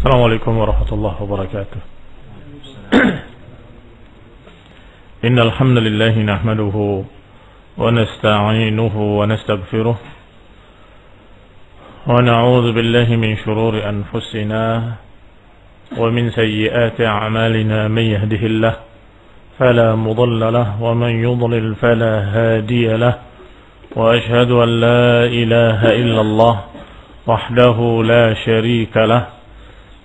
Assalamualaikum warahmatullahi wabarakatuh. Innal hamdalillah nahmaduhu wa nasta'inuhu wa nastaghfiruh wa na'udzu billahi min shururi anfusina wa min sayyiati a'malina man yahdihillahu fala mudilla lahu wa man yudlil fala hadiya lahu wa ashhadu an la ilaha illallah wahdahu la sharika lahu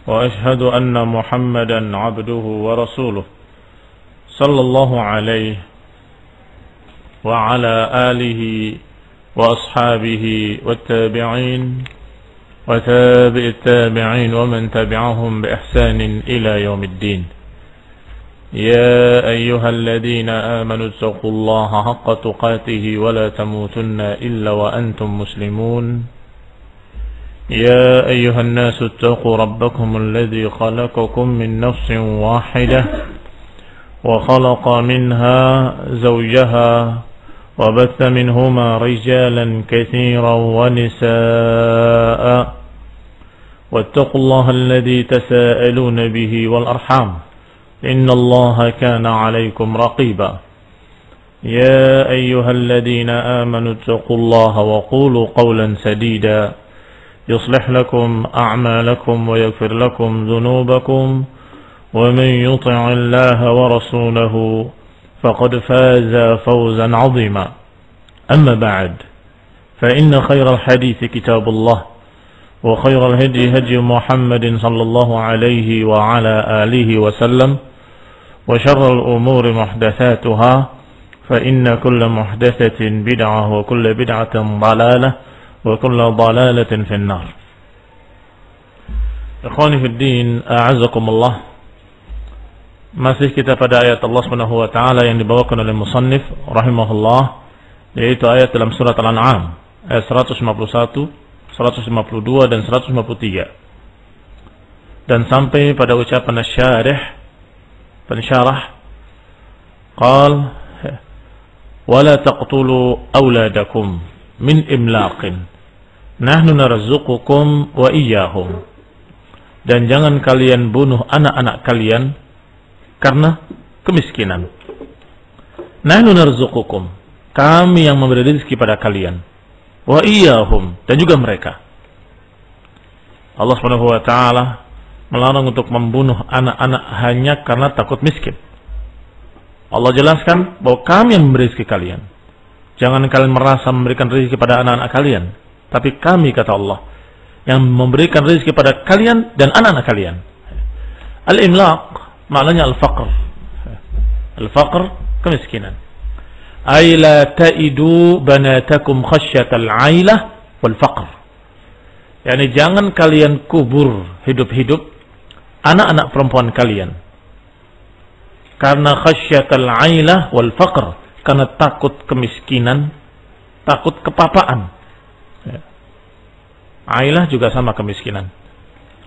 وأشهد أن محمدا عبده ورسوله صلى الله عليه وعلى آله وأصحابه والتابعين وتابع التابعين ومن تبعهم بإحسان إلى يوم الدين يا أيها الذين آمنوا اتقوا الله حق تقاته ولا تموتن إلا وأنتم مسلمون يا أيها الناس اتقوا ربكم الذي خلقكم من نفس واحدة وخلق منها زوجها وبث منهما رجالا كثيرا ونساء واتقوا الله الذي تساءلون به والأرحام إن الله كان عليكم رقيبا يا أيها الذين آمنوا اتقوا الله وقولوا قولا سديدا يصلح لكم أعمالكم ويغفر لكم ذنوبكم ومن يطع الله ورسوله فقد فاز فوزا عظيما أما بعد فإن خير الحديث كتاب الله وخير الهدي هدي محمد صلى الله عليه وعلى آله وسلم وشر الأمور محدثاتها فإن كل محدثة بدعة وكل بدعة ضلالة wa kullu dhalalatin finnar. Ikhwani fid din, a'azzakumullah. Masih kita pada ayat Allah Subhanahu wa taala yang dibawakan oleh musannif rahimahullah, yaitu ayat dalam surat Al-An'am ayat 151, 152 dan 153. Dan sampai pada ucapan asy-syarih, pensyarah, qal wala taqtulu auladakum min imlaqin nahnu narzuqukum wa iyyahum, dan jangan kalian bunuh anak-anak kalian karena kemiskinan. Nahnu narzuqukum, kami yang memberi rezeki pada kalian, wa iyyahum, dan juga mereka. Allah Subhanahu wa taala melarang untuk membunuh anak-anak hanya karena takut miskin. Allah jelaskan bahwa kami yang memberi rezeki kalian. Jangan kalian merasa memberikan rezeki pada anak-anak kalian, tapi kami, kata Allah, yang memberikan rezeki pada kalian dan anak-anak kalian. Al-imlaq maknanya al-faqr. Al-faqr, kemiskinan. Ay la ta'idu banatakum khasyatal 'ailah wal faqr. Yani jangan kalian kubur hidup-hidup anak-anak perempuan kalian karena khasyatal 'ailah wal faqr, karena takut kemiskinan, takut kepapaan. Ailah juga sama kemiskinan.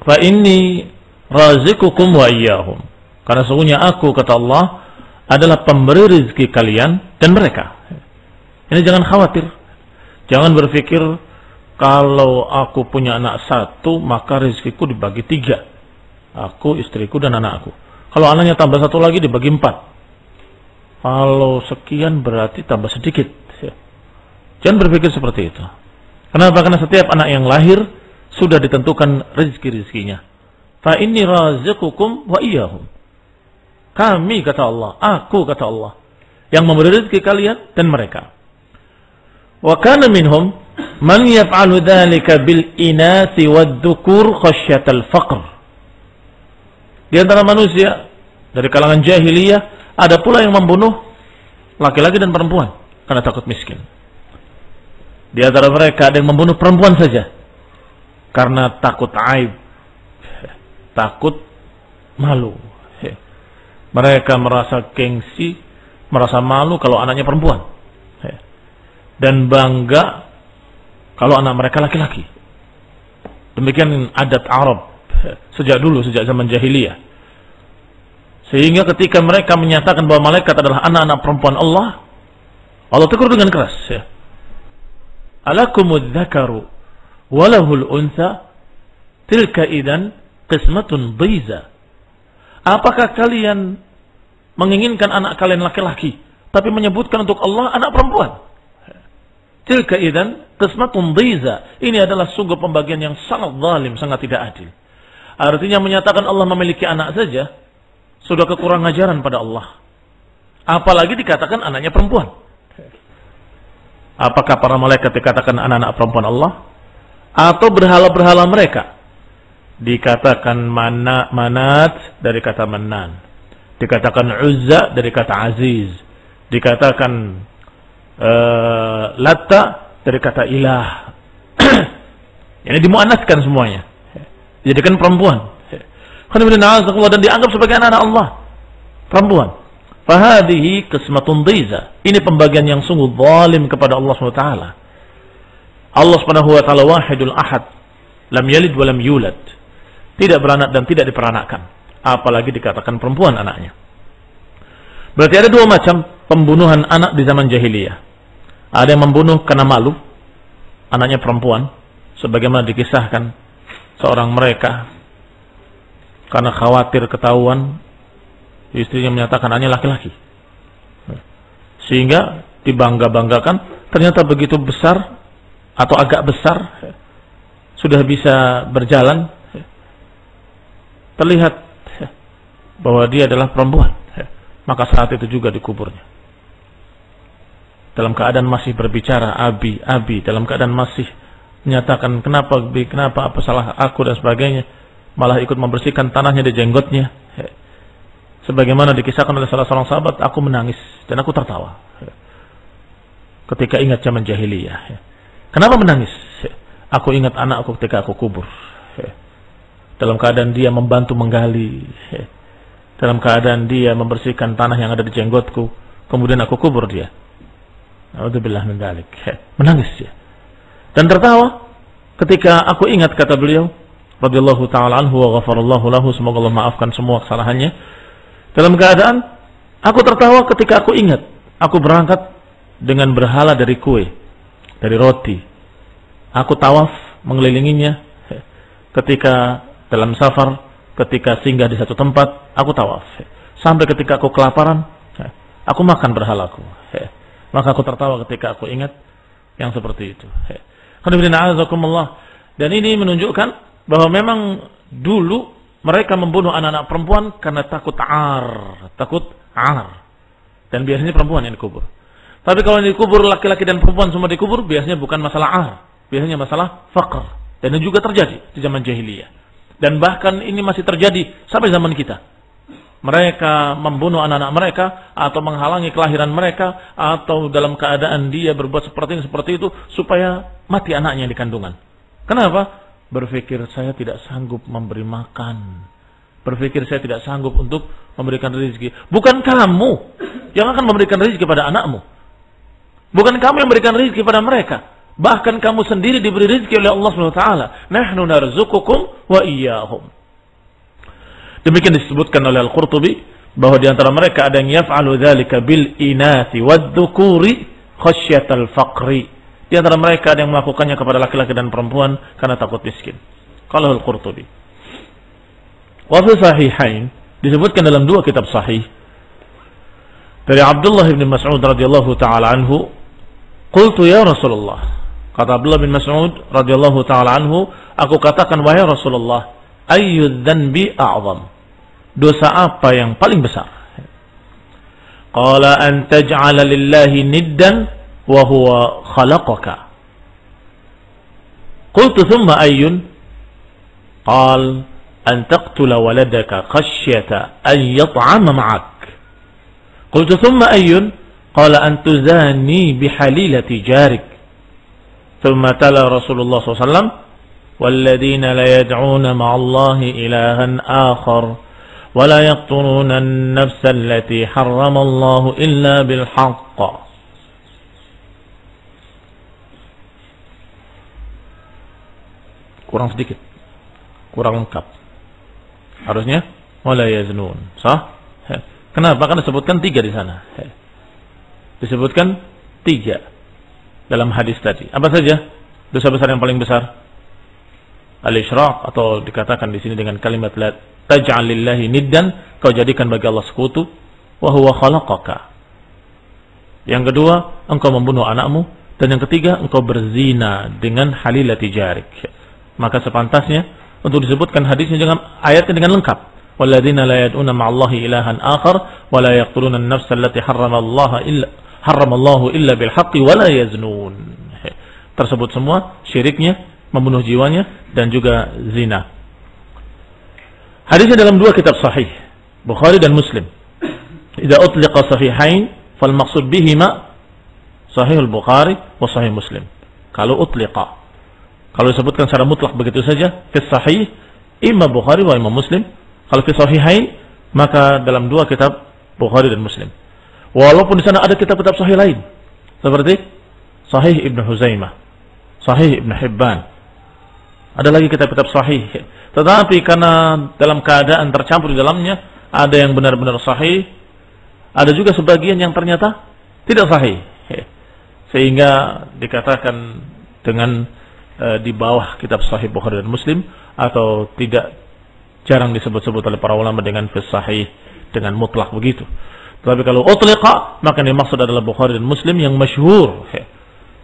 Fa inni razikukum wa iyyahum, karena sesungguhnya aku, kata Allah, adalah pemberi rezeki kalian dan mereka. Ini jangan khawatir, jangan berpikir kalau aku punya anak satu maka rezekiku dibagi 3, aku, istriku dan anakku. Kalau anaknya tambah satu lagi dibagi 4. Kalau sekian berarti tambah sedikit. Jangan berpikir seperti itu. Kenapa? Karena setiap anak yang lahir sudah ditentukan rezeki-rezekinya. Fa inni razikukum wa iyyahum. Kami, kata Allah, aku, kata Allah, yang memberi rezeki kalian dan mereka. Wa kana minhum man yaf'alu dzalika bil inasi wad dhukur khasyatal faqr. Di antara manusia dari kalangan jahiliyah ada pula yang membunuh laki-laki dan perempuan karena takut miskin. Di antara mereka ada yang membunuh perempuan saja karena takut aib, takut malu. Mereka merasa gengsi, merasa malu kalau anaknya perempuan, dan bangga kalau anak mereka laki-laki. Demikian adat Arab sejak dulu, sejak zaman jahiliyah. Sehingga ketika mereka menyatakan bahwa malaikat adalah anak-anak perempuan Allah, Allah tegur dengan keras. Alakumud dzakaru walahul untha tilka idan qismatun dhiza. Apakah kalian menginginkan anak kalian laki-laki, tapi menyebutkan untuk Allah anak perempuan? Tilka idzan qismatun dhiza. Ini adalah sungguh pembagian yang sangat zalim, sangat tidak adil. Artinya menyatakan Allah memiliki anak saja sudah kekurang ajaran pada Allah. Apalagi dikatakan anaknya perempuan. Apakah para malaikat dikatakan anak-anak perempuan Allah? Atau berhala-berhala mereka? Dikatakan manat dari kata manan. Dikatakan uzza dari kata aziz. Dikatakan latta dari kata ilah. Ini dimuannaskan semuanya. Dijadikan perempuan. Dan dianggap sebagai anak-anak Allah. Perempuan. Fahadihi qismatun dhiza. Ini pembagian yang sungguh zalim kepada Allah SWT. Allah SWT wahidul ahad. Lam yalid wa lam yulad. Tidak beranak dan tidak diperanakkan. Apalagi dikatakan perempuan anaknya. Berarti ada dua macam pembunuhan anak di zaman jahiliyah. Ada yang membunuh karena malu. Anaknya perempuan. Sebagaimana dikisahkan seorang mereka. Karena khawatir ketahuan, istrinya menyatakan anaknya laki-laki. Sehingga dibangga-banggakan, ternyata begitu besar atau agak besar, sudah bisa berjalan, terlihat bahwa dia adalah perempuan. Maka saat itu juga dikuburnya. Dalam keadaan masih berbicara, abi, abi, dalam keadaan masih menyatakan kenapa apa salah aku dan sebagainya, malah ikut membersihkan tanahnya di jenggotnya. Sebagaimana dikisahkan oleh salah seorang sahabat, aku menangis dan aku tertawa ketika ingat zaman jahiliyah. Kenapa menangis? Aku ingat anakku ketika aku kubur. Dalam keadaan dia membantu menggali, dalam keadaan dia membersihkan tanah yang ada di jenggotku, kemudian aku kubur dia. A'udzubillah min dzalik. Menangis dia. Dan tertawa ketika aku ingat, kata beliau radhiyallahu taala anhu wa ghafarallahu lahu, semoga Allah maafkan semua kesalahannya. Dalam keadaan aku tertawa ketika aku ingat aku berangkat dengan berhala dari kue, dari roti. Aku tawaf mengelilinginya ketika dalam safar, ketika singgah di satu tempat, aku tawaf. Sampai ketika aku kelaparan, aku makan berhalaku. Maka aku tertawa ketika aku ingat yang seperti itu. Dan ini menunjukkan bahwa memang dulu mereka membunuh anak-anak perempuan karena takut ar. Dan biasanya perempuan yang dikubur. Tapi kalau yang dikubur laki-laki dan perempuan semua dikubur, biasanya bukan masalah ar, biasanya masalah faqr. Dan itu juga terjadi di zaman jahiliyah. Dan bahkan ini masih terjadi sampai zaman kita. Mereka membunuh anak-anak mereka atau menghalangi kelahiran mereka, atau dalam keadaan dia berbuat seperti ini seperti itu supaya mati anaknya di kandungan. Kenapa? Berpikir saya tidak sanggup memberi makan. Berpikir saya tidak sanggup untuk memberikan rezeki. Bukan kamu yang akan memberikan rezeki pada anakmu. Bukan kamu yang memberikan rezeki pada mereka. Bahkan kamu sendiri diberi rezeki oleh Allah SWT. Nahnu narzuqukum wa iyyahum. Demikian disebutkan oleh Al-Qurtubi bahwa di antara mereka ada yang yaf'alu dzalika bil inasi wad-dzukuri khasyatal faqri. Di antara mereka ada yang melakukannya kepada laki-laki dan perempuan karena takut miskin. Qala Al-Qurtubi. Wa fi sahihain, disebutkan dalam dua kitab sahih dari Abdullah bin Mas'ud radhiyallahu taala anhu, qultu ya Rasulullah. Kata Abdullah bin Mas'ud radhiyallahu taala anhu, aku katakan wahai Rasulullah, ayyu dzanbi a'zam? Dosa apa yang paling besar? Qala an taj'ala lillahi niddan wa huwa khalaqaka. Qultu thumma ayyun? Qal an taqtula waladaka khasyata an yat'ama ma'ak. Qultu thumma ayyun? Qala an tuzani bihalilati jarik. Thumma tala Rasulullah SAW, walladhina la yad'una ma'allahi ilahan akhar wa la yaqtuluna an-nafsa allati harrama Allah illa bil haqq. Kurang sedikit, kurang lengkap. Harusnya wala yaznun. Sah? Kenapa? Karena disebutkan 3 di sana. Disebutkan 3 dalam hadis tadi. Apa saja dosa besar yang paling besar? al-isyraq, atau dikatakan di sini dengan kalimat la taj'al lillahi niddan, kau jadikan bagi Allah sekutu, wa huwa khalaqaka. Yang kedua, engkau membunuh anakmu, dan yang ketiga, engkau berzina dengan halilati jarik. Maka sepantasnya untuk disebutkan hadisnya dengan ayatnya dengan lengkap. Walladzina la yad'una ma'allahi ilahan akhar wa la yaqtuluna an-nafsa allati harramallahu illa bil haqqi wa la yaznun. Tersebut semua syiriknya, membunuh jiwanya, dan juga zina. Hadisnya dalam dua kitab sahih, Bukhari dan Muslim. Idza utliqa sahihain fal maqsud bihima Sahih al-Bukhari wa Sahih Muslim. Kalau utliqa, kalau disebutkan secara mutlak begitu saja, fi sahih imma Bukhari wa imma Muslim. Kalau fi sahihain, maka dalam dua kitab Bukhari dan Muslim. Walaupun di sana ada kitab-kitab sahih lain, seperti Sahih Ibn Huzaimah, Sahih Ibn Hibban, ada lagi kitab-kitab sahih. Tetapi karena dalam keadaan tercampur di dalamnya, ada yang benar-benar sahih, ada juga sebagian yang ternyata tidak sahih, sehingga dikatakan dengan di bawah kitab sahih Bukhari dan Muslim, atau tidak, jarang disebut-sebut oleh para ulama dengan fi sahih, dengan mutlak begitu. Tapi kalau utliqa, maka yang dimaksud adalah Bukhari dan Muslim yang masyhur.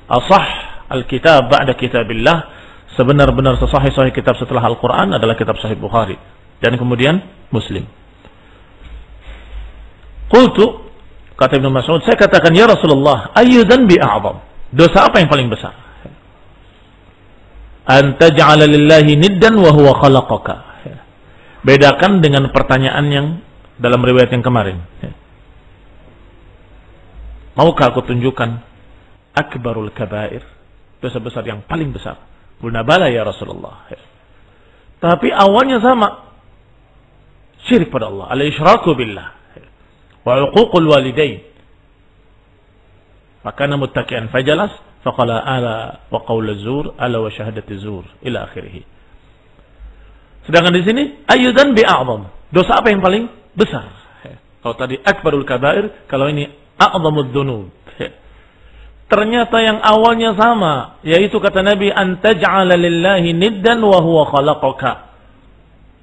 Asah al-kitab ba'da kitabillah, sebenar-benar sesahih-sahih kitab setelah Al-Quran adalah kitab sahih Bukhari, dan kemudian Muslim. Qultu, kata Ibnu Mas'ud, saya katakan, ya Rasulullah, ayyu dzanbi a'zam? Dosa apa yang paling besar? An taj'ala lillahi niddan wa huwa khalaqaka. Bedakan dengan pertanyaan yang dalam riwayat yang kemarin. Maukah aku tunjukkan akbarul kabair, dosa besar yang paling besar? Qulna bala ya Rasulullah. Tapi awalnya sama, syirik pada Allah, al-isyraku billah wa uququl walidain. Maka muttaqian fajalas faqala ala wa qaul az-zur ala wa syahadati zur ila akhirih. Sedangkan di sini ayyudan bi a'zam, dosa apa yang paling besar? Kalau tadi akbarul kabair, kalau ini a'zamud dzunub. Ternyata yang awalnya sama, yaitu kata Nabi, an taj'ala lillahi niddan wa huwa khalaqaka.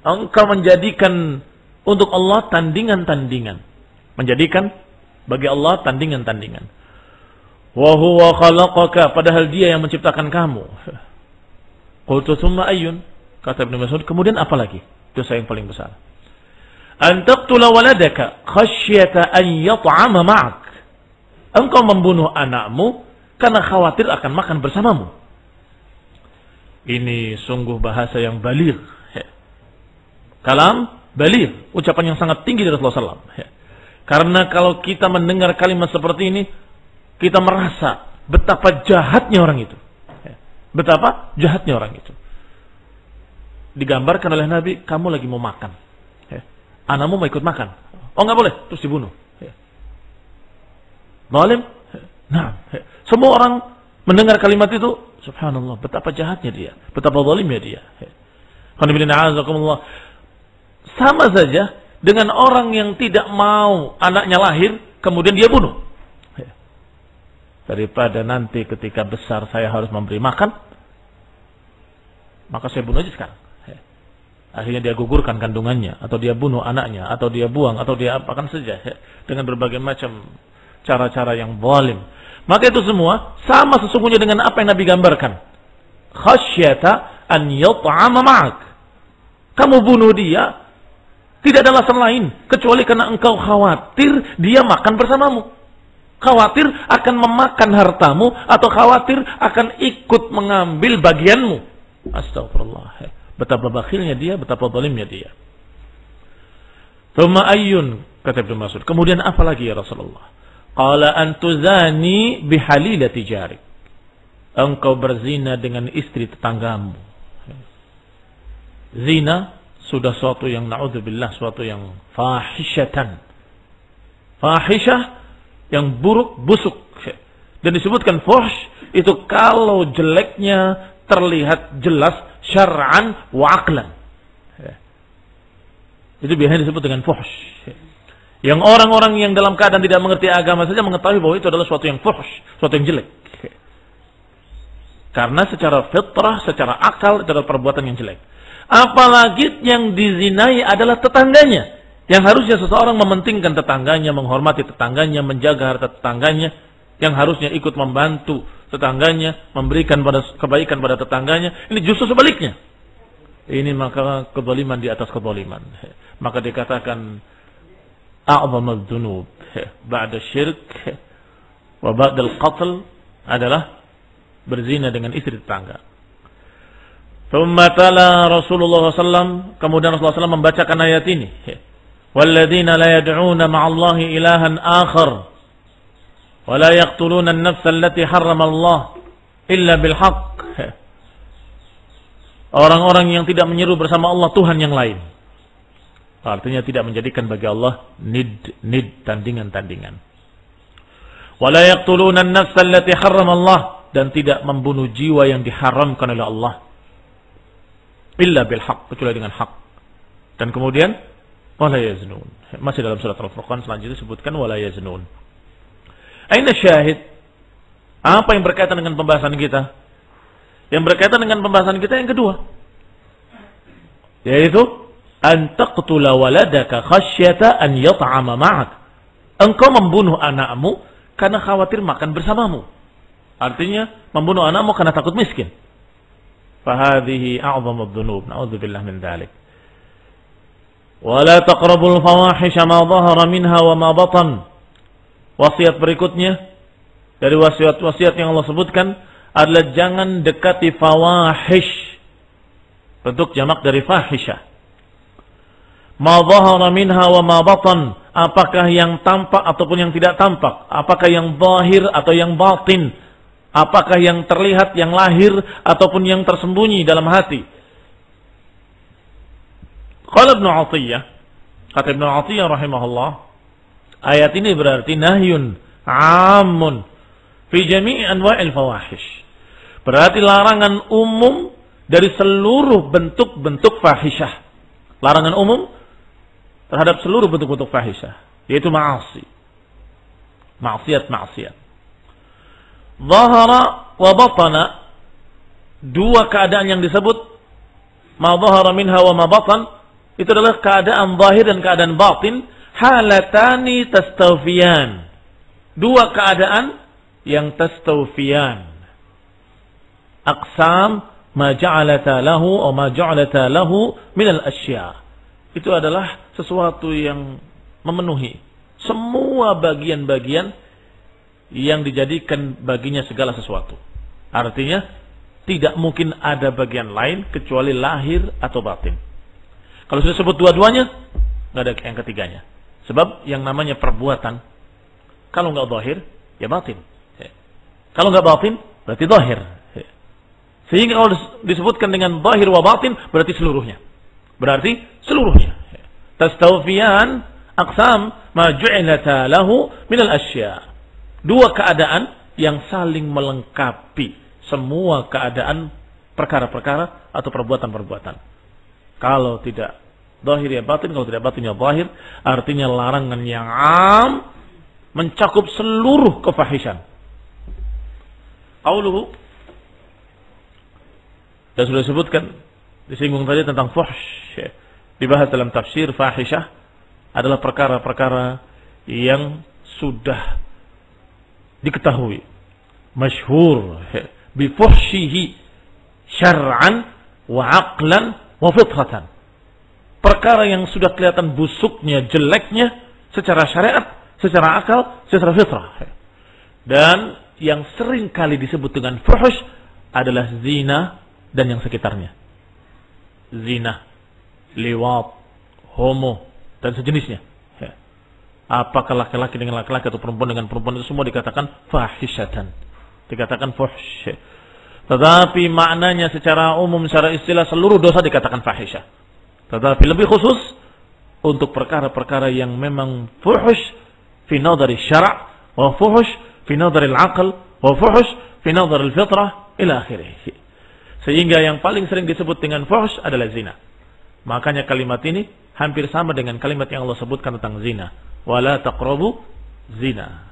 Engkau menjadikan untuk Allah tandingan-tandingan. Menjadikan bagi Allah tandingan-tandingan. Wa huwa khalaqaka, padahal Dia yang menciptakan kamu. Qultu tsumma ayyun? Kata Ibnu Mas'ud, kemudian apa lagi dosa yang paling besar? An taqtula waladaka khasyata an yat'ama ma'ak. Engkau membunuh anakmu karena khawatir akan makan bersamamu. Ini sungguh bahasa yang baligh. Kalam baligh, ucapan yang sangat tinggi dari Rasulullah SAW. Karena kalau kita mendengar kalimat seperti ini, kita merasa betapa jahatnya orang itu. Betapa jahatnya orang itu. Digambarkan oleh Nabi, kamu lagi mau makan, anakmu mau ikut makan. Oh, nggak boleh, terus dibunuh. Zalim? Nah, semua orang mendengar kalimat itu, subhanallah, betapa jahatnya dia, betapa zalimnya dia. Sama saja dengan orang yang tidak mau anaknya lahir, kemudian dia bunuh. Daripada nanti ketika besar saya harus memberi makan, maka saya bunuh aja sekarang. Akhirnya dia gugurkan kandungannya, atau dia bunuh anaknya, atau dia buang, atau dia apakan saja, dengan berbagai macam cara-cara yang zalim. Maka itu semua sama sesungguhnya dengan apa yang Nabi gambarkan. Khasyata an yat'ama ma'ak. Kamu bunuh dia tidak ada alasan lain kecuali karena engkau khawatir dia makan bersamamu. Khawatir akan memakan hartamu, atau khawatir akan ikut mengambil bagianmu. Astagfirullah. Betapa bakhilnya dia, betapa zalimnya dia. Tsumma ayyun, kata Ibnu Mas'ud, kemudian apa lagi ya Rasulullah? Qala antuzani bihalilati jarik. Engkau berzina dengan istri tetanggamu. Zina sudah suatu yang na'udzubillah, suatu yang fahisyatan. Fahisyah yang buruk, busuk. Dan disebutkan fuhsh itu kalau jeleknya terlihat jelas syar'an wa aqlan. Itu biasanya disebut dengan fuhsh. Yang orang-orang yang dalam keadaan tidak mengerti agama saja mengetahui bahwa itu adalah suatu yang fuhsh, suatu yang jelek. Karena secara fitrah, secara akal, secara perbuatan yang jelek. Apalagi yang dizinai adalah tetangganya. Yang harusnya seseorang mementingkan tetangganya, menghormati tetangganya, menjaga harta tetangganya. Yang harusnya ikut membantu tetangganya, memberikan kebaikan pada tetangganya. Ini justru sebaliknya. Ini maka kezaliman di atas kezaliman. Maka dikatakan a'zamul dzunub ba'da syirk wa ba'dal qatl adalah berzina dengan istri tetangga. Thumma tala Rasulullah SAW, kemudian Rasulullah SAW membacakan ayat ini. Walladzina la yad'una ma'allahi ilahan akhar wa la yaqtuluna an-nafsa allati harrama Allah illa bil haqq. Orang-orang yang tidak menyeru bersama Allah Tuhan yang lain. Artinya tidak menjadikan bagi Allah nid tandingan-tandingan. Wa la yaqtuluna an-nafsa allati harrama Allah, dan tidak membunuh jiwa yang diharamkan oleh Allah illa bil haqq, kecuali dengan hak. Dan kemudian wala yaznun. Masih dalam surat Al-Furqan selanjutnya disebutkan wala yaznun. Aina syahid? Apa yang berkaitan dengan pembahasan kita? Yang berkaitan dengan pembahasan kita yang kedua, yaitu an taqtula waladaka khasyata an yat'ama ma'ak. Engkau membunuh anakmu karena khawatir makan bersamamu. Artinya membunuh anakmu karena takut miskin. Fahadhihi a'zamud dzunub, na'udzubillah min dzalik. Wa la taqrabul fawahisha ma dhahara minha wa ma batan. Wasiat berikutnya dari wasiat-wasiat yang Allah sebutkan adalah jangan dekati fawahish. Bentuk jamak dari fahisyah. Ma dhahara minha wa ma batan. Apakah yang tampak ataupun yang tidak tampak? Apakah yang zahir atau yang batin? Apakah yang terlihat, yang lahir ataupun yang tersembunyi dalam hati? Qala Ibnu Athiyyah, kata Ibnu Athiyyah rahimahullah, ayat ini berarti nahyun 'amun fi jami' anwa'il fawahish. Berarti larangan umum dari seluruh bentuk-bentuk fahisyah. Larangan umum terhadap seluruh bentuk-bentuk fahisyah, yaitu ma'asi. Maksiat-maksiat. Zahara wa batana, dua keadaan yang disebut ma zahara minha wa ma batan, itu adalah keadaan zahir dan keadaan batin, halatani tastawfiyan. Dua keadaan yang tastawfiyan. Aqsam ma ja'alata lahu atau ma ja'alata lahu minal asya. Itu adalah sesuatu yang memenuhi semua bagian-bagian yang dijadikan baginya segala sesuatu. Artinya tidak mungkin ada bagian lain kecuali lahir atau batin. Kalau sudah sebut dua-duanya, nggak ada yang ketiganya. Sebab yang namanya perbuatan, kalau nggak zahir, ya batin. Kalau nggak batin, berarti zahir. Sehingga kalau disebutkan dengan zahir wa batin, berarti seluruhnya. Berarti seluruhnya. Tastawfiyan aqsam ma ju'ilata lahu minal asya. Dua keadaan yang saling melengkapi semua keadaan perkara-perkara atau perbuatan-perbuatan. Kalau tidak zahir ya batin, kalau tidak batin ya zahir, artinya larangan yang am mencakup seluruh kefahishan. Qauluhu, dan sudah disebutkan, disinggung tadi tentang fuhsh, dibahas dalam tafsir fahisyah adalah perkara-perkara yang sudah diketahui, masyhur bi fuhshihi syar'an wa aqlan wa fitratan. Perkara yang sudah kelihatan busuknya, jeleknya secara syariat, secara akal, secara fitrah. Dan yang sering kali disebut dengan fuhsh adalah zina dan yang sekitarnya. Zina, liwat, homo dan sejenisnya. Apakah laki-laki dengan laki-laki atau perempuan dengan perempuan, itu semua dikatakan fahisyatan, dikatakan fuhsh. Tetapi maknanya secara umum, secara istilah, seluruh dosa dikatakan fahisyah. Tetapi lebih khusus untuk perkara-perkara yang memang fuhsh fi nadari syara' wa fuhsh fi nadari al-aql wa fuhsh fi nadari al-fitrah ila akhirih. Sehingga yang paling sering disebut dengan fuhsh adalah zina. Makanya kalimat ini hampir sama dengan kalimat yang Allah sebutkan tentang zina. Wala taqrabu zina.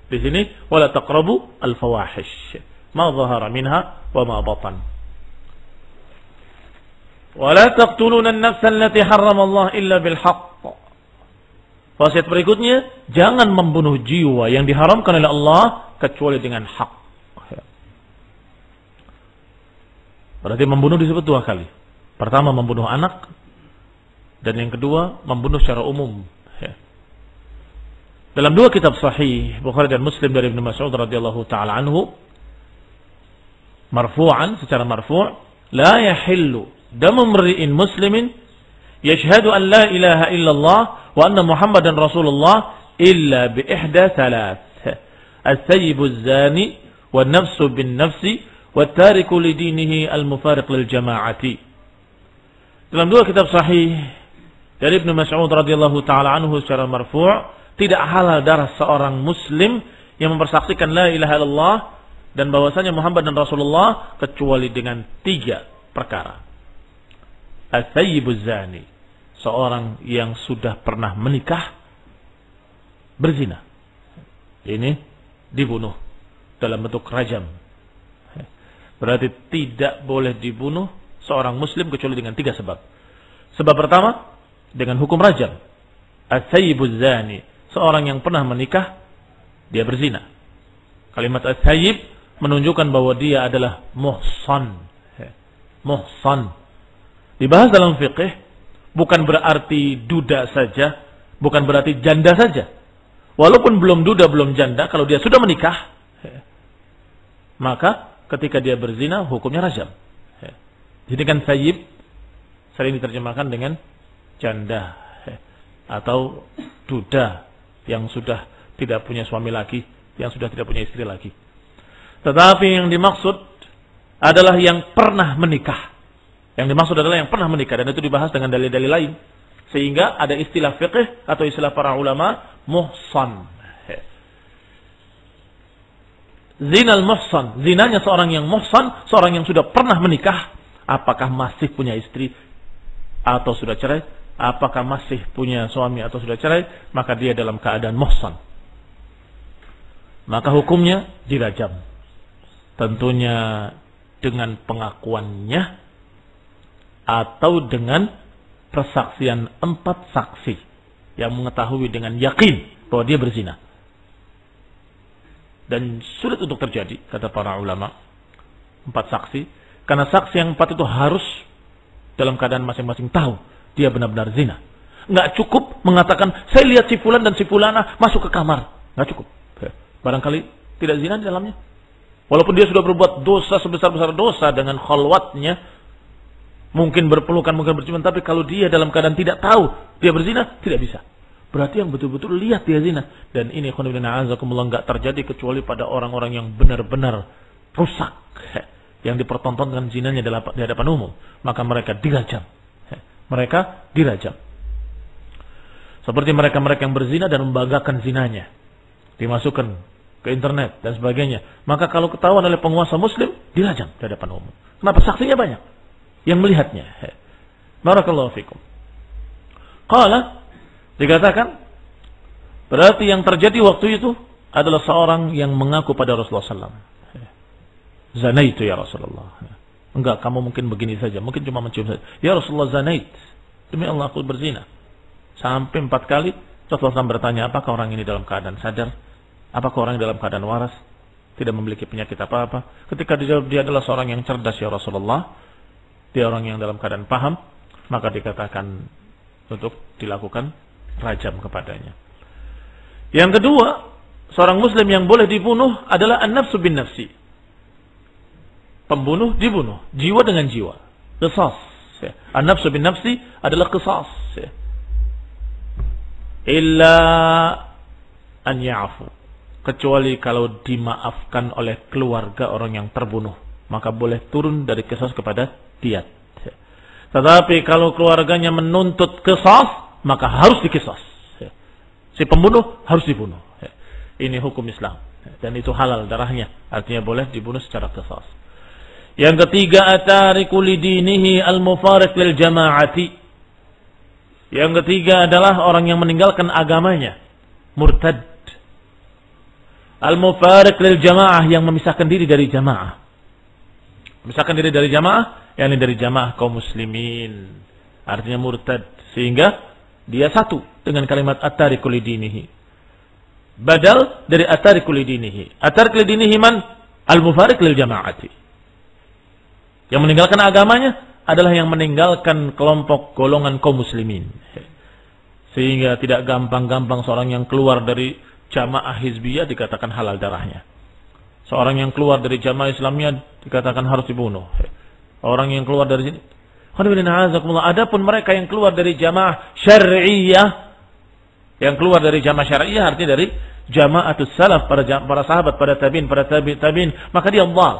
Di sini wala taqrabu al-fawahish. ma dhahara minha wa ma batan. Wa la taqtuluna an-nafsa allati harrama Allah illa bil haqq. Wasiat berikutnya, jangan membunuh jiwa yang diharamkan oleh Allah kecuali dengan hak. Berarti membunuh disebut dua kali. Pertama membunuh anak, dan yang kedua membunuh secara umum. Dalam dua kitab sahih Bukhari dan Muslim dari Ibnu Mas'ud radhiyallahu taala anhu, marfu'an, secara marfu', la yahillu damu imri'in muslimin yashhadu an la ilaha illallah wa anna Muhammadan Rasulullah illa bi ihda thalath, as-sayyibu az-zani wan nafsu bin nafsi wat tariku li dinihi al-mufariq lil jama'ati. Dalam dua kitab sahih dari Ibnu Mas'ud radhiyallahu taala anhu secara marfu', tidak halal darah seorang muslim yang mempersaksikan la ilaha illallah dan bahwasanya Muhammad dan Rasulullah kecuali dengan tiga perkara. As-sayyibuz zani, seorang yang sudah pernah menikah berzina, ini dibunuh dalam bentuk rajam. Berarti tidak boleh dibunuh seorang muslim kecuali dengan tiga sebab. Sebab pertama dengan hukum rajam. As-sayyibuz zani, seorang yang pernah menikah, dia berzina. Kalimat as-sayyib menunjukkan bahwa dia adalah muhsan. Muhsan. Dibahas dalam fiqh, bukan berarti duda saja, bukan berarti janda saja. Walaupun belum duda, belum janda, kalau dia sudah menikah, maka ketika dia berzina, hukumnya rajam. Jadi kan sayyib sering diterjemahkan dengan janda atau duda yang sudah tidak punya suami lagi, yang sudah tidak punya istri lagi. Tetapi yang dimaksud adalah yang pernah menikah. Yang dimaksud adalah yang pernah menikah, dan itu dibahas dengan dalil-dalil lain. Sehingga ada istilah fiqh atau istilah para ulama, muhsan. Zinal muhsan, zinanya seorang yang muhsan, seorang yang sudah pernah menikah, apakah masih punya istri atau sudah cerai, apakah masih punya suami atau sudah cerai, maka dia dalam keadaan muhsan. Maka hukumnya dirajam. Tentunya dengan pengakuannya atau dengan persaksian 4 saksi yang mengetahui dengan yakin bahwa dia berzina. Dan sulit untuk terjadi, kata para ulama, 4 saksi, karena saksi yang 4 itu harus dalam keadaan masing-masing tahu dia benar-benar zina. Nggak cukup mengatakan saya lihat si fulan dan si fulana masuk ke kamar, nggak cukup. Barangkali tidak zina di dalamnya, walaupun dia sudah berbuat dosa sebesar-besar dosa dengan khalwatnya, mungkin berpelukan, mungkin berciuman, tapi kalau dia dalam keadaan tidak tahu dia berzina, tidak bisa. Berarti yang betul-betul lihat dia zina. Dan ini nggak terjadi kecuali pada orang-orang yang benar-benar rusak, yang dipertontonkan zinanya di hadapan umum, maka mereka dirajam. Mereka dirajam. Seperti mereka-mereka yang berzina dan membanggakan zinanya, dimasukkan ke internet dan sebagainya. Maka kalau ketahuan oleh penguasa muslim, dirajam di hadapan umum. Kenapa? Saksinya banyak yang melihatnya. Barakallahu fikum. Qala, dikatakan, berarti yang terjadi waktu itu adalah seorang yang mengaku pada Rasulullah SAW. Zanaitu ya Rasulullah. Enggak, kamu mungkin begini saja, mungkin cuma mencium saja. Ya Rasulullah, zanait. Demi Allah aku berzina. Sampai 4 kali Rasulullah SAW bertanya, apakah orang ini dalam keadaan sadar? Apakah orang ini dalam keadaan waras? Tidak memiliki penyakit apa-apa? Ketika dia adalah seorang yang cerdas ya Rasulullah, dia orang yang dalam keadaan paham, maka dikatakan untuk dilakukan rajam kepadanya. Yang kedua, seorang muslim yang boleh dibunuh adalah an-nafsu bin nafsi. Pembunuh dibunuh, jiwa dengan jiwa. Qisas. An-nafsu bin nafsi adalah qisas. Illa an ya'fu. Kecuali kalau dimaafkan oleh keluarga orang yang terbunuh, maka boleh turun dari qisas kepada diyat. Tetapi kalau keluarganya menuntut qisas, maka harus diqisas. Si pembunuh harus dibunuh. Ini hukum Islam. Dan itu halal darahnya. Artinya boleh dibunuh secara qisas. Yang ketiga, atariku lidinihi al-mufariq lil jama'ati. Yang ketiga adalah orang yang meninggalkan agamanya, murtad. Al-mufariq lil jamaah, yang memisahkan diri dari jamaah. Memisahkan diri dari jamaah, yakni dari jamaah kaum muslimin. Artinya murtad, sehingga dia satu dengan kalimat at-tariku lidinihi. Badal dari at-tariku lidinihi. At-tariku lidinihi man? Al-mufariq lil jamaati. Yang meninggalkan agamanya adalah yang meninggalkan kelompok golongan kaum muslimin. Sehingga tidak gampang-gampang seorang yang keluar dari jamaah hizbiyah dikatakan halal darahnya. Seorang yang keluar dari jamaah Islamiyah dikatakan harus dibunuh. Orang yang keluar dari sini. Adapun mereka yang keluar dari jamaah syari'iyah, yang keluar dari jamaah syari'iyah artinya dari jamaatus salaf, para sahabat, para tabi'in, maka dia dhal.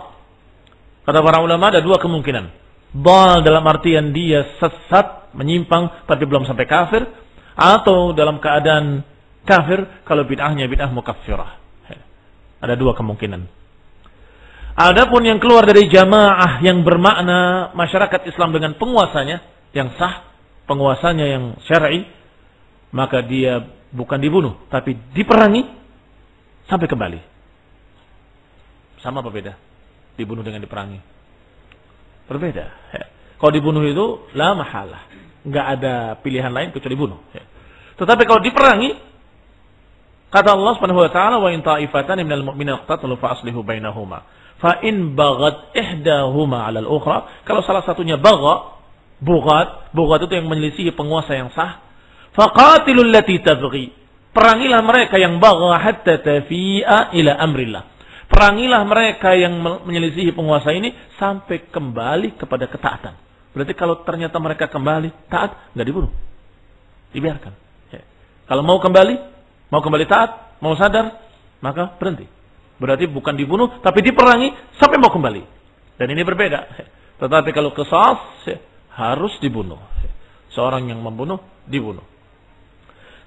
Kata para ulama ada dua kemungkinan. Dhal dalam artian dia sesat, menyimpang tapi belum sampai kafir, atau dalam keadaan kafir kalau bid'ahnya bid'ah mukaffirah. Ada dua kemungkinan. Adapun yang keluar dari jamaah yang bermakna masyarakat Islam dengan penguasanya yang sah, penguasanya yang syar'i, maka dia bukan dibunuh tapi diperangi sampai kembali. Sama apa beda? Dibunuh dengan diperangi? Berbeda. Kalau dibunuh itu la mahalah, enggak ada pilihan lain kecuali dibunuh. Tetapi kalau diperangi, kata Allah Subhanahu wa taala, wa in ta'ifatan minal mu'minina iqtatalu fa aslihu bainahuma fa in baghat ihdahuma 'ala al-ukhra. Kalau salah satunya bughat itu yang menyelisihi penguasa yang sah, faqatilul lati tabghi. Perangilah mereka yang bagha hatta tafi'a ila amrillah. Perangilah mereka yang menyelisihi penguasa ini sampai kembali kepada ketaatan. Berarti kalau ternyata mereka kembali taat, enggak dibunuh. Dibiarkan. Kalau mau kembali taat, mau sadar, maka berhenti. Berarti bukan dibunuh, tapi diperangi sampai mau kembali. Dan ini berbeda. Tetapi kalau qisas, harus dibunuh. Seorang yang membunuh, dibunuh.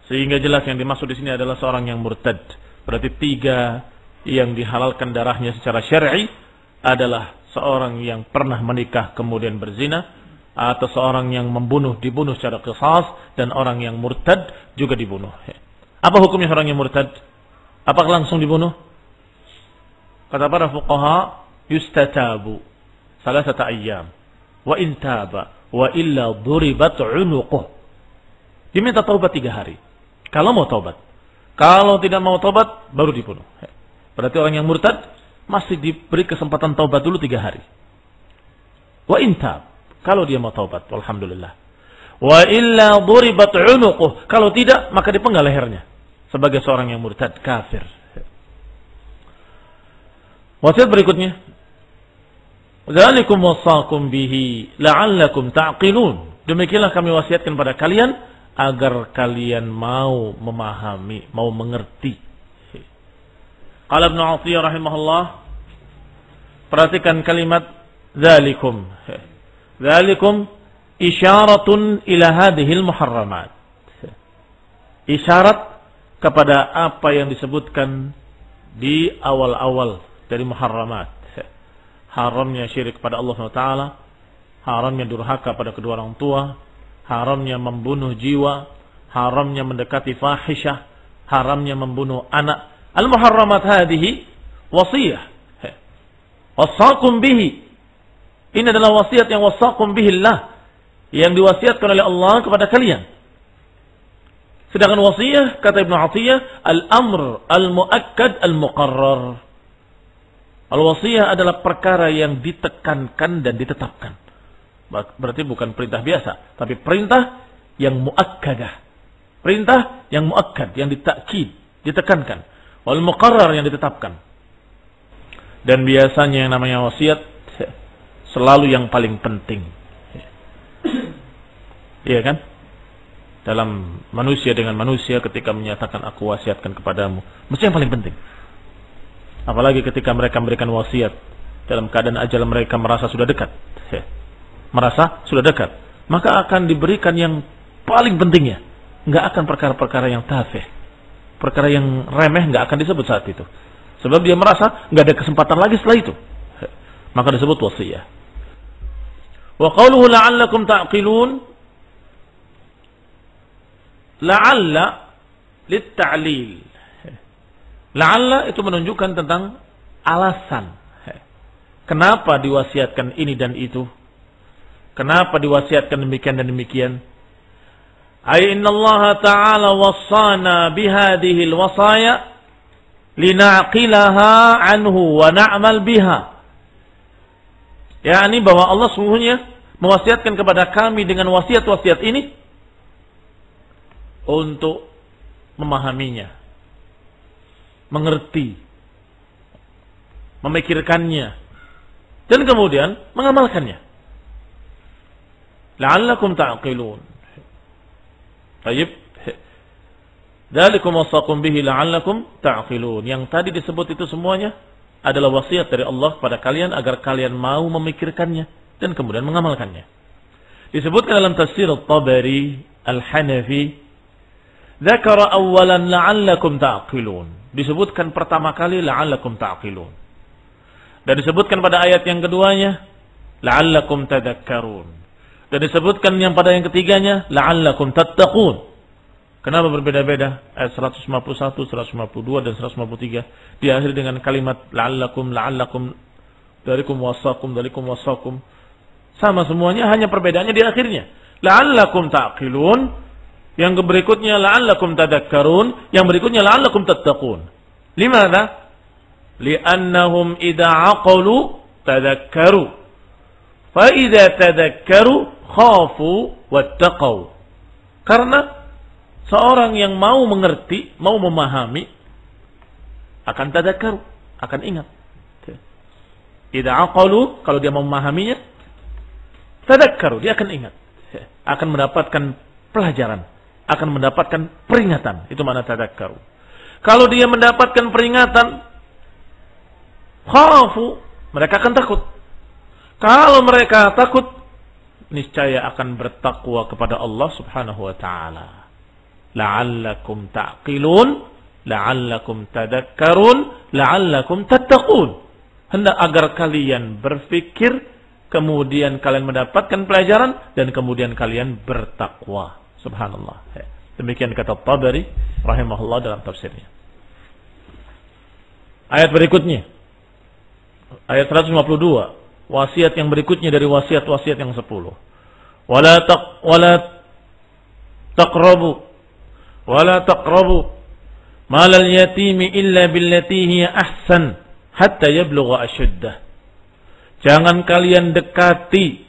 Sehingga jelas yang dimaksud di sini adalah seorang yang murtad. Berarti tiga yang dihalalkan darahnya secara syar'i adalah seorang yang pernah menikah kemudian berzina, atau seorang yang membunuh dibunuh secara qisas, dan orang yang murtad juga dibunuh. Apa hukumnya orang yang murtad? Apakah langsung dibunuh? Kata para fuqaha, yustatabu salasata ayyam wa in taba wa illa duribat unuquh. Diminta taubat 3 hari. Kalau mau taubat. Kalau tidak mau taubat, baru dibunuh. Berarti orang yang murtad masih diberi kesempatan taubat dulu 3 hari. Wa in tab, kalau dia mau taubat, alhamdulillah. Wa illa duribat unuquh. Kalau tidak, maka dipenggal lehernya sebagai seorang yang murtad kafir. Wasiat berikutnya, dzalikum wasaqum bihi la'allakum ta'qilun. Demikianlah kami wasiatkan pada kalian agar kalian mau memahami, mau mengerti. Qala Ibnu Athiyah rahimahullah, perhatikan kalimat dzalikum. Dzalikum isyaratun ila hadhil muharramat. Isyarat kepada apa yang disebutkan di awal-awal dari muharramat. Haramnya syirik pada Allah SWT, haramnya durhaka pada kedua orang tua, haramnya membunuh jiwa, haramnya mendekati fahisyah, haramnya membunuh anak. Al-muharramat hadhihi wasiyah. Wasaqum bihi. Ini adalah wasiat yang wasaqum bihi Allah, yang diwasiatkan oleh Allah kepada kalian. Sedangkan wasiyah, kata Ibnu Athiyah, al-amr al-muakkad al-muqarrar. Al-wasiyah adalah perkara yang ditekankan dan ditetapkan. Berarti bukan perintah biasa, tapi perintah yang muakkadah. Perintah yang muakkad, yang ditakkid, ditekankan. Wal muqarrar, yang ditetapkan. Dan biasanya yang namanya wasiat selalu yang paling penting. Iya kan? Dalam manusia dengan manusia, ketika menyatakan aku wasiatkan kepadamu, mesti yang paling penting. Apalagi ketika mereka memberikan wasiat dalam keadaan ajal mereka merasa sudah dekat. Merasa sudah dekat, maka akan diberikan yang paling pentingnya. Enggak akan perkara-perkara yang tafih, perkara yang remeh enggak akan disebut saat itu. Sebab dia merasa enggak ada kesempatan lagi setelah itu. Maka disebut wasiyah. Wa qawluhu la'allakum ta'qilun, la'alla lit-ta'lil. La'alla itu menunjukkan tentang alasan. Kenapa diwasiatkan ini dan itu? Kenapa diwasiatkan demikian dan demikian? Ay innallaha ta'ala wassana bihadihi alwasaya linaqilaha anhu wa na'mal biha. Ya, ini bahwa Allah sungguhnya mewasiatkan kepada kami dengan wasiat-wasiat ini untuk memahaminya, mengerti, memikirkannya, dan kemudian mengamalkannya. La'allakum ta'qilun. Baik. Dzalikum wasaqum bihi la'allakum ta'qilun. Yang tadi disebut itu semuanya adalah wasiat dari Allah kepada kalian agar kalian mau memikirkannya dan kemudian mengamalkannya. Disebutkan dalam tafsir At-Tabari Al-Hanafi, dzakara awwalan la'allakum ta'qilun. Disebutkan pertama kali la'allakum ta'qilun. Dan disebutkan pada ayat yang keduanya la'allakum tadakkarun. Dan disebutkan yang pada yang ketiganya la'allakum tattaqun. Kenapa berbeda-beda? Ayat 151, 152 dan 153 diakhiri dengan kalimat la'allakum, dalikum wasakum. Sama semuanya, hanya perbedaannya di akhirnya. La'allakum ta'qilun, yang berikutnya la'allakum tadakkarun, yang berikutnya la'allakum tattaqun. Limadha? Li'annahum idza 'aqalu tadakkaru. Fa idza tadakkaru khafu wattaqau. Karena seorang yang mau mengerti, mau memahami, akan tadakkaru, akan ingat. Idza 'aqalu, kalau dia mau memahaminya, tadakkaru, dia akan ingat. Akan mendapatkan pelajaran, akan mendapatkan peringatan. Itu makna tadakkaru. Kalau dia mendapatkan peringatan, khafu, mereka akan takut. Kalau mereka takut, niscaya akan bertakwa kepada Allah Subhanahu wa taala. La'allakum ta'qilun, la'allakum tadakkarun, la'allakum tattaqun. Hendak agar kalian berfikir, kemudian kalian mendapatkan pelajaran, dan kemudian kalian bertakwa. Subhanallah. Demikian kata Tabari rahimahullah dalam tafsirnya. Ayat berikutnya, ayat 152, wasiat yang berikutnya dari wasiat-wasiat yang 10. Wala taqrabu malal yatimi illa billati hiya ahsan hatta yablugha ashuddah. Jangan kalian dekati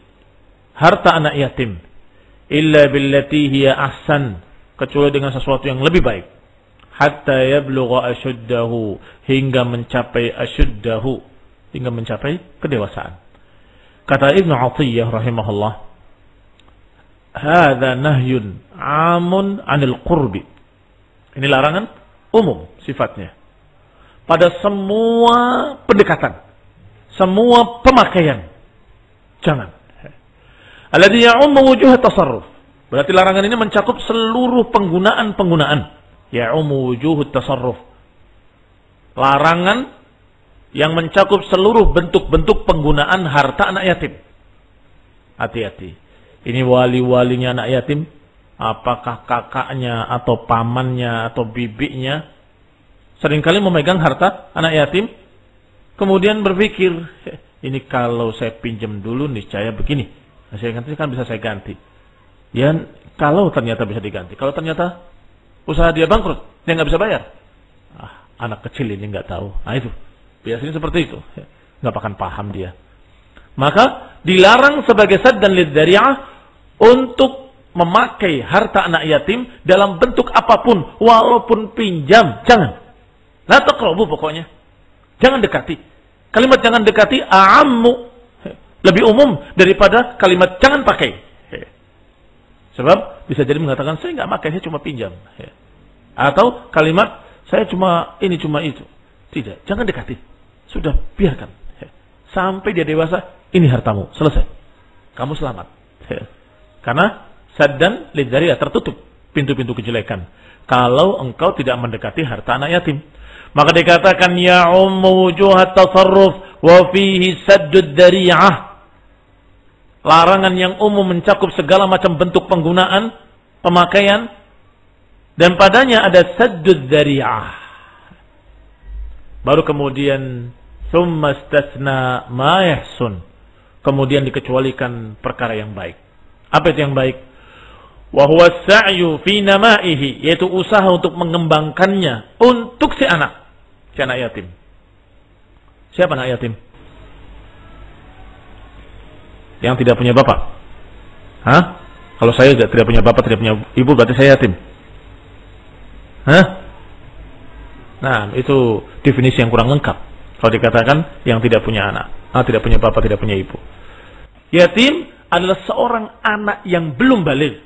harta anak yatim illa billati hiya ahsan, kecuali dengan sesuatu yang lebih baik. Hatta yablugha ashuddahu, hingga mencapai ashuddahu, hingga mencapai kedewasaan. Kata Ibnu Athiyyah rahimahullah, hadza nahyun 'amun 'anil qurbi. Ini larangan umum sifatnya pada semua pendekatan, semua pemakaian. Jangan. Alladhi ya'ummu wujuh tasarruf. Berarti larangan ini mencakup seluruh penggunaan-penggunaan. Ya'ummu wujuh tasarruf. Larangan yang mencakup seluruh bentuk-bentuk penggunaan harta anak yatim. Hati-hati. Ini wali-walinya anak yatim, apakah kakaknya atau pamannya atau bibinya, seringkali memegang harta anak yatim, kemudian berpikir, ini kalau saya pinjam dulu niscaya begini, saya ganti kan bisa saya ganti. Ya, kalau ternyata bisa diganti, kalau ternyata usaha dia bangkrut, dia nggak bisa bayar. Anak kecil ini nggak tahu. Nah itu, biasanya seperti itu, nggak akan paham dia. Maka dilarang sebagai saddan lidzari'ah untuk memakai harta anak yatim dalam bentuk apapun, walaupun pinjam, jangan. La taqrabu pokoknya. Jangan dekati. Kalimat jangan dekati a'ammu, lebih umum daripada kalimat jangan pakai. Sebab bisa jadi mengatakan saya nggak pakai, saya cuma pinjam. Atau kalimat saya cuma ini cuma itu. Tidak, jangan dekati. Sudah biarkan. Sampai dia dewasa, ini hartamu, selesai. Kamu selamat. Karena saddan lidzari'ah, tertutup pintu-pintu kejelekan. Kalau engkau tidak mendekati harta anak yatim. Maka dikatakan ya'ummu wujuhat tasarruf wa fihi saddud dzari'ah. Larangan yang umum mencakup segala macam bentuk penggunaan, pemakaian, dan padanya ada saddud dzari'ah. Baru kemudian tsumma istasna ma yahsun. Kemudian dikecualikan perkara yang baik. Apa itu yang baik? Wa huwa as-sa'yu fi nama'ihi, yaitu usaha untuk mengembangkannya untuk si anak yatim. Siapa anak yatim? Yang tidak punya bapak. Hah? Kalau saya tidak punya bapak, tidak punya ibu, berarti saya yatim. Hah? Nah, itu definisi yang kurang lengkap. Kalau dikatakan yang tidak punya anak, tidak punya bapak, tidak punya ibu. Yatim adalah seorang anak yang belum baligh,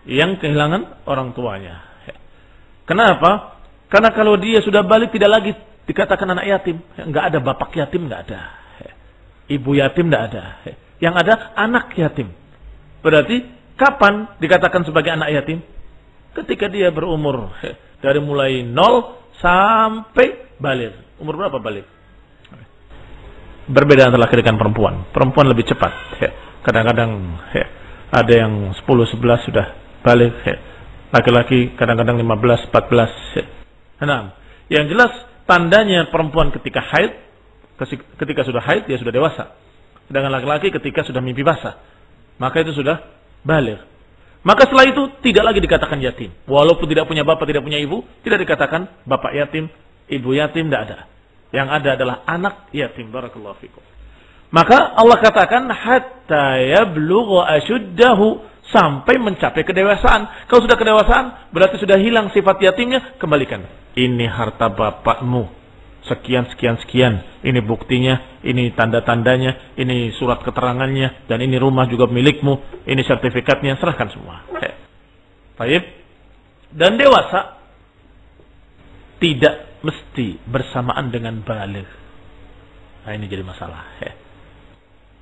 yang kehilangan orang tuanya. Kenapa? Karena kalau dia sudah balik tidak lagi dikatakan anak yatim. Enggak ada bapak yatim, enggak ada. Ibu yatim enggak ada. Yang ada anak yatim. Berarti kapan dikatakan sebagai anak yatim? Ketika dia berumur dari mulai 0 sampai balik. Umur berapa balik? Berbeda antara laki-laki dan perempuan. Perempuan lebih cepat. Kadang-kadang ada yang 10-11 sudah balik. Laki-laki kadang-kadang 15-14. Nah, yang jelas tandanya perempuan ketika haid, ketika sudah haid dia sudah dewasa. Sedangkan laki-laki ketika sudah mimpi basah, maka itu sudah balik. Maka setelah itu tidak lagi dikatakan yatim. Walaupun tidak punya bapak, tidak punya ibu, tidak dikatakan bapak yatim, ibu yatim, tidak ada. Yang ada adalah anak yatim. Barakallahu fikum. Maka Allah katakan hatta yablugha ashuddahu, sampai mencapai kedewasaan. Kalau sudah kedewasaan berarti sudah hilang sifat yatimnya, kembalikan. Ini harta bapakmu. Sekian, sekian, sekian. Ini buktinya, ini tanda-tandanya, ini surat keterangannya, dan ini rumah juga milikmu, ini sertifikatnya, serahkan semua. Baik. Dan dewasa tidak mesti bersamaan dengan baligh. Nah, ini jadi masalah.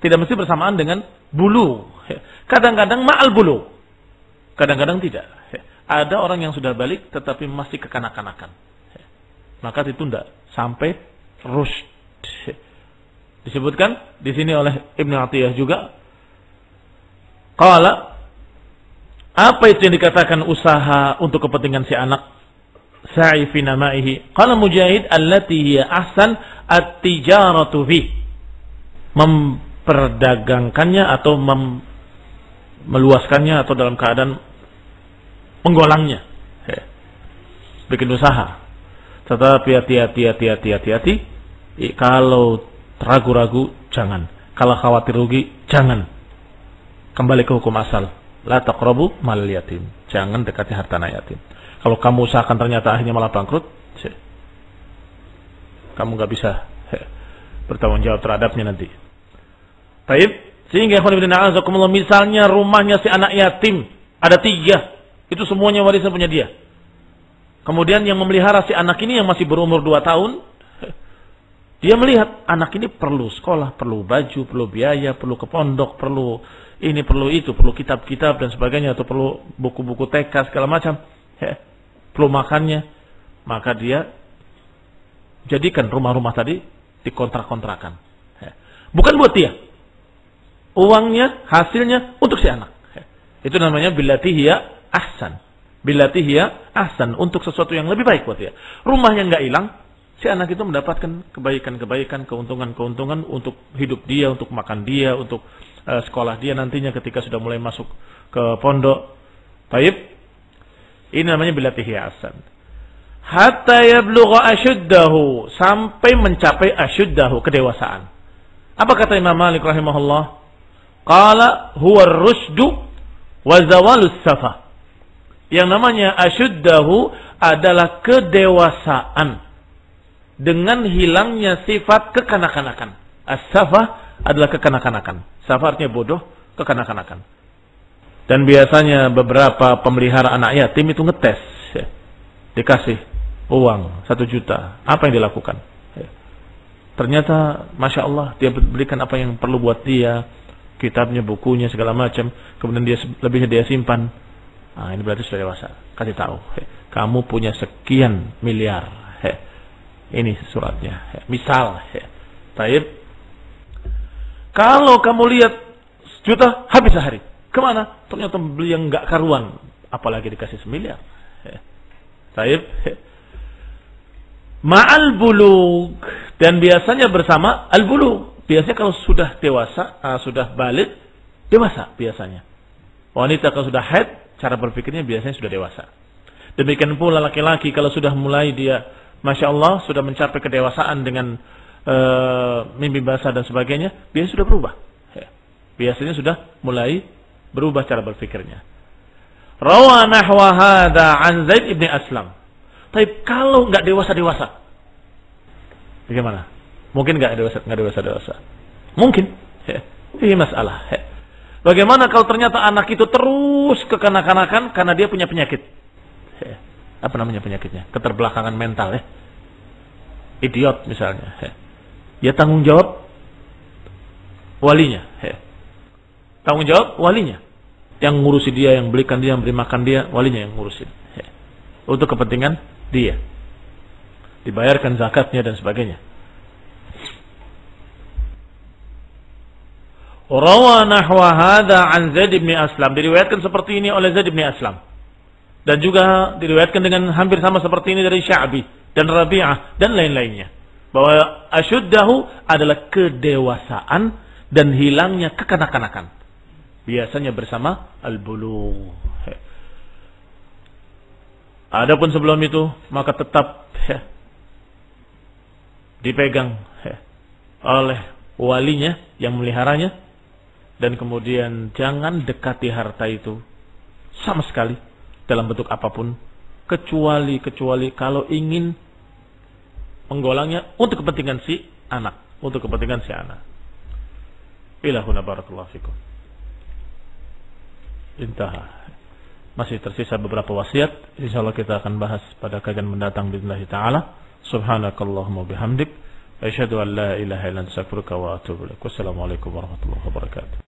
Tidak mesti bersamaan dengan bulu. Kadang-kadang ma'al bulu. Kadang-kadang tidak. Ada orang yang sudah balik tetapi masih kekanak-kanakan. Maka ditunda sampai rushd. Disebutkan di sini oleh Ibnu Atiyah juga. Qala, apa itu yang dikatakan usaha untuk kepentingan si anak? Sa'i fi nama'ihi. Qala Mujahid, allati hiya ahsan at-tijaratu fi. Memperdagangkannya atau meluaskannya atau dalam keadaan menggolangnya. Bikin usaha. Tetapi hati-hati. Kalau ragu-ragu, jangan. Kalau khawatir rugi, jangan. Kembali ke hukum asal. La taqrabu mal yatim. Jangan dekati harta anak yatim. Kalau kamu usahakan ternyata akhirnya malah bangkrut, kamu nggak bisa bertanggung jawab terhadapnya nanti. Baik. Sehingga misalnya rumahnya si anak yatim ada 3. Itu semuanya warisan punya dia. Kemudian yang memelihara si anak ini yang masih berumur 2 tahun, dia melihat anak ini perlu sekolah, perlu baju, perlu biaya, perlu ke pondok, perlu ini, perlu itu, perlu kitab-kitab dan sebagainya, atau perlu buku-buku TK segala macam, perlu makannya. Maka dia jadikan rumah-rumah tadi dikontrak-kontrakan. Bukan buat dia. Uangnya, hasilnya untuk si anak. Itu namanya billati hiya ahsan. Billati hiya ahsan, untuk sesuatu yang lebih baik buat dia. Rumahnya nggak hilang, si anak itu mendapatkan kebaikan-kebaikan, keuntungan-keuntungan untuk hidup dia, untuk makan dia, untuk sekolah dia nantinya ketika sudah mulai masuk ke pondok. Baik. Ini namanya billati hiya ahsan. Hatta yablugha ashuddahu, sampai mencapai ashuddahu, kedewasaan. Apa kata Imam Malik rahimahullah? Qala huwa ar-rusydu wa zawalus safa. Yang namanya ashuddahu adalah kedewasaan dengan hilangnya sifat kekanak-kanakan. As-safa adalah kekanak-kanakan. Safa artinya bodoh, kekanak-kanakan. Dan biasanya beberapa pemelihara anak yatim itu ngetes. Dikasih uang 1 juta. Apa yang dilakukan? Ternyata Masya Allah dia berikan apa yang perlu buat dia. Kitabnya, bukunya, segala macam. Kemudian dia lebihnya dia simpan. Nah, ini berarti sudah dewasa. Kasih tahu, kamu punya sekian miliar. Ini suratnya. Misal, baik. Kalau kamu lihat 1 juta habis sehari, kemana? Ternyata beli yang nggak karuan, apalagi dikasih 1 miliar. Baik. Ma'al bulug, dan biasanya bersama al-bulug. Biasanya kalau sudah dewasa, sudah balik, dewasa biasanya. Wanita kalau sudah haid, cara berpikirnya biasanya sudah dewasa. Demikian pula laki-laki kalau sudah mulai dia, Masya Allah, sudah mencapai kedewasaan dengan mimpi basah dan sebagainya, biasanya sudah berubah. Biasanya sudah mulai berubah cara berpikirnya. Rawa nahwa hadha an Zaid ibn Aslam. Tapi kalau nggak dewasa-dewasa, bagaimana? Mungkin nggak dewasa-dewasa. Mungkin. Ini masalah. Bagaimana kalau ternyata anak itu terus kekanak-kanakan karena dia punya penyakit? Apa namanya penyakitnya? Keterbelakangan mental, ya. Idiot misalnya. Ya tanggung jawab walinya. Tanggung jawab walinya. Yang ngurusi dia, yang belikan dia, yang beri makan dia, walinya yang ngurusin. Untuk kepentingan dia. Dibayarkan zakatnya dan sebagainya. Rawa nahwa hadha an Zaid bin Aslam. Diriwayatkan seperti ini oleh Zaid bin Aslam. Dan juga diriwayatkan dengan hampir sama seperti ini dari Sya'bi dan Rabi'ah dan lain-lainnya. Bahwa asyuddahu adalah kedewasaan dan hilangnya kekanak-kanakan. Biasanya bersama al-bulugh. Adapun sebelum itu maka tetap dipegang oleh walinya yang meliharanya, dan kemudian jangan dekati harta itu sama sekali dalam bentuk apapun, kecuali kalau ingin menggolangnya untuk kepentingan si anak, Ilahuna barakallahu fikum. Intaha. Masih tersisa beberapa wasiat, insyaallah kita akan bahas pada kajian mendatang billahi taala. Subhanakallahumma bihamdik, asyhadu an la ilaha illa anta astaghfiruka wa atubu ilaik. Wassalamualaikum warahmatullahi wabarakatuh.